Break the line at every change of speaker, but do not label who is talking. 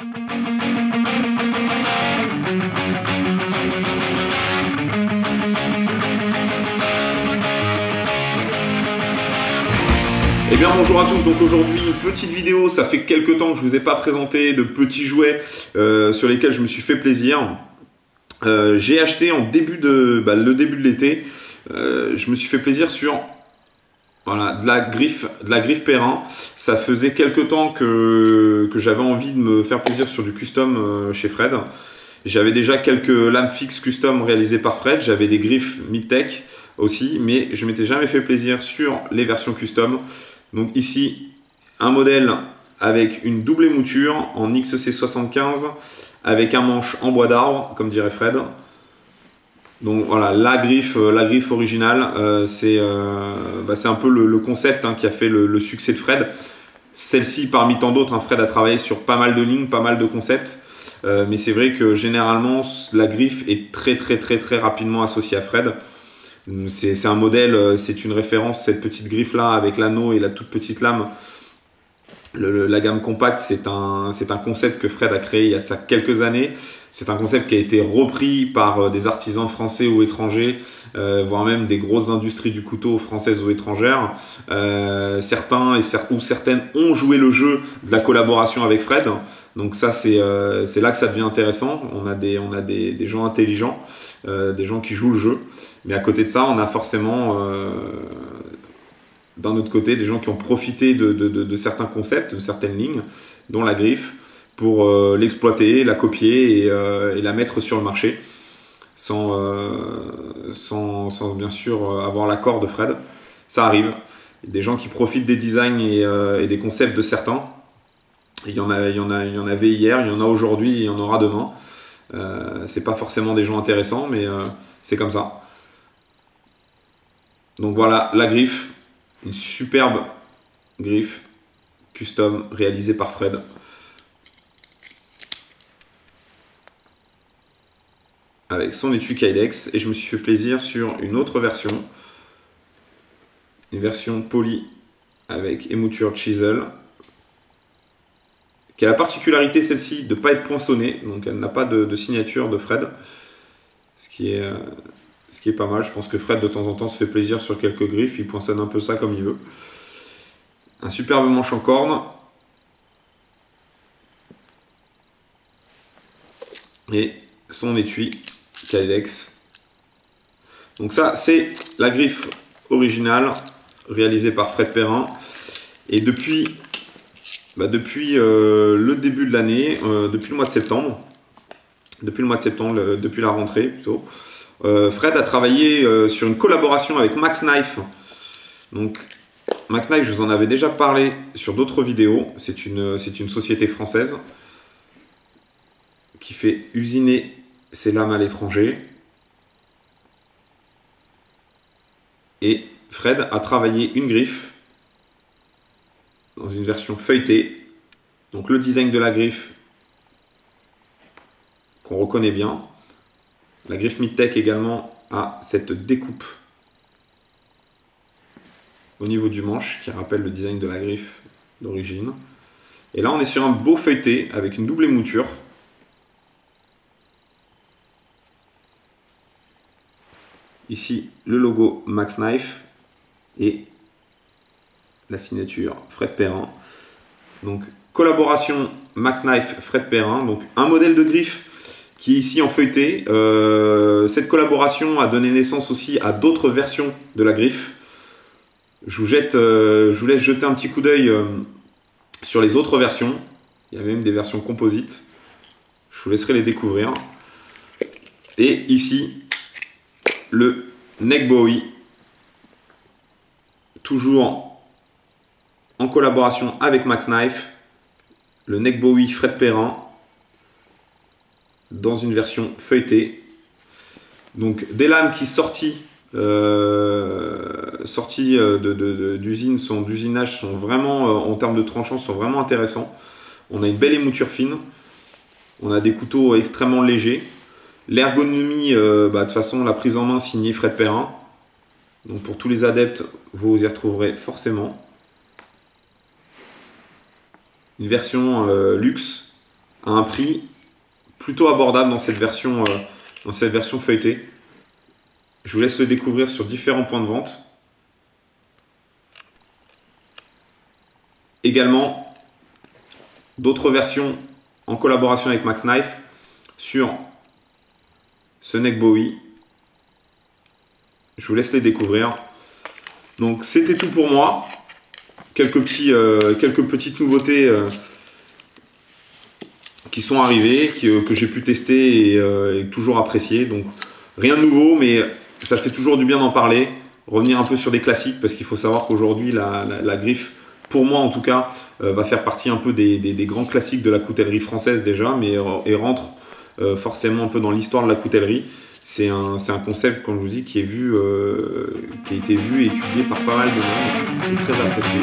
Eh bien bonjour à tous, donc aujourd'hui une petite vidéo, ça fait quelques temps que je ne vous ai pas présenté de petits jouets sur lesquels je me suis fait plaisir. J'ai acheté en le début de l'été, je me suis fait plaisir sur voilà, de la griffe Perrin. Ça faisait quelques temps que j'avais envie de me faire plaisir sur du custom chez Fred. J'avais déjà quelques lames fixes custom réalisées par Fred, j'avais des griffes Midtech aussi, mais je ne m'étais jamais fait plaisir sur les versions custom. Donc ici, un modèle avec une double mouture en XC75 avec un manche en bois d'arbre, comme dirait Fred. Donc voilà, la griffe originale, c'est un peu le concept qui a fait le succès de Fred. Celle-ci, parmi tant d'autres, Fred a travaillé sur pas mal de lignes, pas mal de concepts. Mais c'est vrai que généralement, la griffe est très rapidement associée à Fred. C'est un modèle, c'est une référence, cette petite griffe là avec l'anneau et la toute petite lame. La gamme compacte, c'est un concept que Fred a créé il y a ça quelques années. C'est un concept qui a été repris par des artisans français ou étrangers, voire même des grosses industries du couteau françaises ou étrangères. Certains ou certaines ont joué le jeu de la collaboration avec Fred. Donc ça, c'est là que ça devient intéressant. On a des gens intelligents, des gens qui jouent le jeu. Mais à côté de ça, on a forcément, d'un autre côté, des gens qui ont profité de certains concepts, de certaines lignes, dont la griffe, pour l'exploiter, la copier et la mettre sur le marché, sans bien sûr avoir l'accord de Fred. Ça arrive. Des gens qui profitent des designs et des concepts de certains. Il y en avait hier, il y en a aujourd'hui, il y en aura demain. C'est pas forcément des gens intéressants, mais c'est comme ça. Donc voilà, la griffe, une superbe griffe custom réalisée par Fred. Avec son étui Kydex, et je me suis fait plaisir sur une autre version. Une version polie avec émouture chisel, qui a la particularité celle-ci de ne pas être poinçonnée, donc elle n'a pas de signature de Fred, ce qui est pas mal. Je pense que Fred de temps en temps se fait plaisir sur quelques griffes, il poinçonne un peu ça comme il veut. Un superbe manche en corne. Et son étui Kydex. Donc ça, c'est la griffe originale réalisée par Fred Perrin. Et depuis le début de l'année, depuis le mois de septembre, depuis la rentrée plutôt, Fred a travaillé sur une collaboration avec Max Knife. Donc Max Knife, je vous en avais déjà parlé sur d'autres vidéos. C'est une société française qui fait usiner ses lames à l'étranger. Et Fred a travaillé une griffe dans une version feuilletée. Donc le design de la griffe qu'on reconnaît bien. La griffe Midtech également a cette découpe au niveau du manche qui rappelle le design de la griffe d'origine. Et là on est sur un beau feuilleté avec une double émouture. Ici le logo Max Knife et la signature Fred Perrin. Donc collaboration Max Knife Fred Perrin, donc un modèle de griffe qui est ici en feuilleté. Cette collaboration a donné naissance aussi à d'autres versions de la griffe. Je vous laisse jeter un petit coup d'œil sur les autres versions. Il y a même des versions composites. Je vous laisserai les découvrir. Et ici, le Neck Bowie, toujours en collaboration avec Max Knife. Le Neck Bowie Fred Perrin, dans une version feuilletée. Donc des lames qui sorties d'usine, d'usinage, sont vraiment en termes de tranchants, sont vraiment intéressants. On a une belle émouture fine, on a des couteaux extrêmement légers. L'ergonomie, de toute façon, la prise en main signée Fred Perrin. Donc pour tous les adeptes, vous y retrouverez forcément. Une version luxe à un prix plutôt abordable dans cette version feuilletée. Je vous laisse le découvrir sur différents points de vente. Également, d'autres versions en collaboration avec Max Knife sur ce neck Bowie. Je vous laisse les découvrir. Donc c'était tout pour moi. Quelques petites nouveautés qui sont arrivées, que j'ai pu tester et toujours apprécier. Donc rien de nouveau, mais ça fait toujours du bien d'en parler. Revenir un peu sur des classiques, parce qu'il faut savoir qu'aujourd'hui la griffe, pour moi en tout cas, va faire partie un peu des grands classiques de la coutellerie française déjà, mais et rentre forcément un peu dans l'histoire de la coutellerie. C'est un concept, comme je vous dis, qui a été vu et étudié par pas mal de monde et très apprécié.